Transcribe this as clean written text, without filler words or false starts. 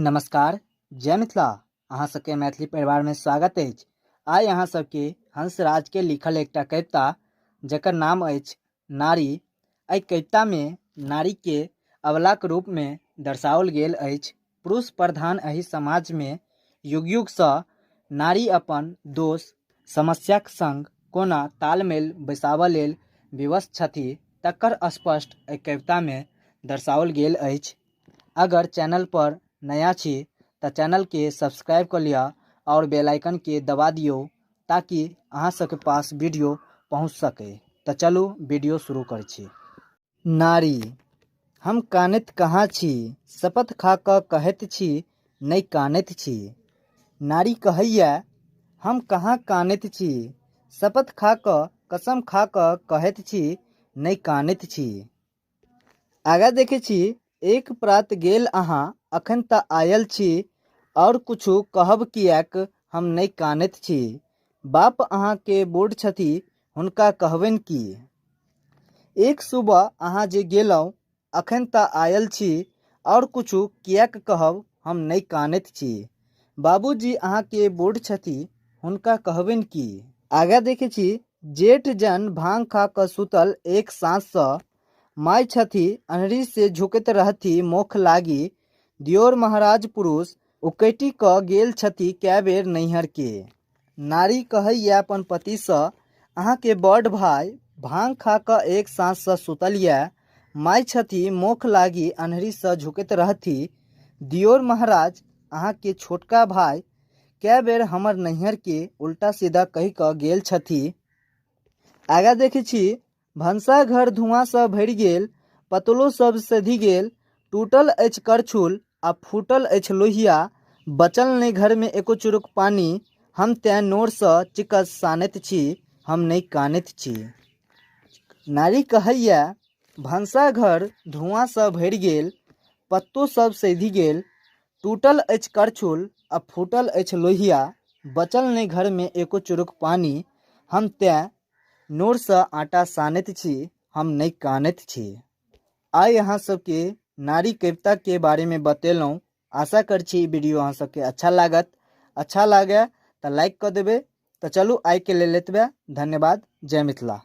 नमस्कार, जय मिथिला। अहाँ सबके मैथिली परिवार में स्वागत अछि। आइ अहाँ सबके हंसराज के लिखल एकटा कविता जकर नाम अछि नारी। एहि कविता में नारी के अबलाक रूप में दर्शाओल गेल अछि। पुरुष प्रधान एहि समाज में युग युग सँ नारी अपन दोष समस्याक संग कोना तालमेल बैसाबऽ लेल विवश छथि तकर स्पष्ट एहि कविता में दर्शाओल गेल अछि। अगर चैनल पर नया छी तो चैनल के सब्सक्राइब कर लिया और बेल आइकन के दबा दियो ताकि अहाँ सबके पास वीडियो पहुँच सके। तो चलू वीडियो शुरू कर छी। नारी हम कानैत कहाँ छी, शपथ खा कऽ कहैत छी नहि कानैत छी। नारी कहैया हम कहाँ कानैत छी, शपथ खा कऽ कसम खा कऽ कहैत छी नहि कानैत छी। आगा देखे छी, एक प्रात गेल अहाँ अखन तऽ आयल छी, और कुछु कहब किएक हम नहीं कानैत छी। बाप अहाँ के बूढ़ छथि हुनका कहबनि की। एक सुबह अहाँ जे गेलौं अखन तऽ आयल छी, और कुछु किएक कहब हम नहीं कानैत छी। बाबूजी अहाँ के बूढ़ छथि हुनका कहबनि की। आगा देखे छी, जेठ जन भांग खा कऽ सुतल एक साँझ सँ माय छथि अन्हरी से झुकैत रहथि मोख लागी। दियोर महाराज पुरुष उकटि कऽ गेल छथि कै बेर नैहर के। नारी कहैया अपन पति सँ अहाँ के बड़ भाई भांग खा कऽ एक साँझ सँ सुतल ये, माय छथि मोख लागी अन्हरी सँ झुकैत रहथि। दियोर महाराज अहाँ के छोटका भाई कै बेर हमर नैहर के उल्टा सीधा कहि कऽ गेल छथि। आगा देखे छी, भनसा घर धुआं सँ भरि गेल, पतलो सब सधि गेल, टूटल अछि करछुल आ फूटल अछि लोहिया, बचल नहि घर में एको चुरुक पानी, हम तैं नोर सँ चिकस सानैत छी हम नहीं कानैत छी। नारी कहैया भनसा घर धुआं सँ भरि गेल, पत्तो सब सधि गेल, टूटल अछि करछुल आ फूटल अछि लोहिया, बचल नहि घर में एको चुरुक पानी, हम तैं नोर सँ आटा सानैत छी हम नहीं कानैत छी। आइ अहाँ सबके नारी कविता के बारे में बतेलौं। आशा कर छी वीडियो अहाँ सबके अच्छा लागत। अच्छा लागे तो लाइक कर देबे। तो चलू आइ के लेल एतबे। धन्यवाद। जय मिथिला।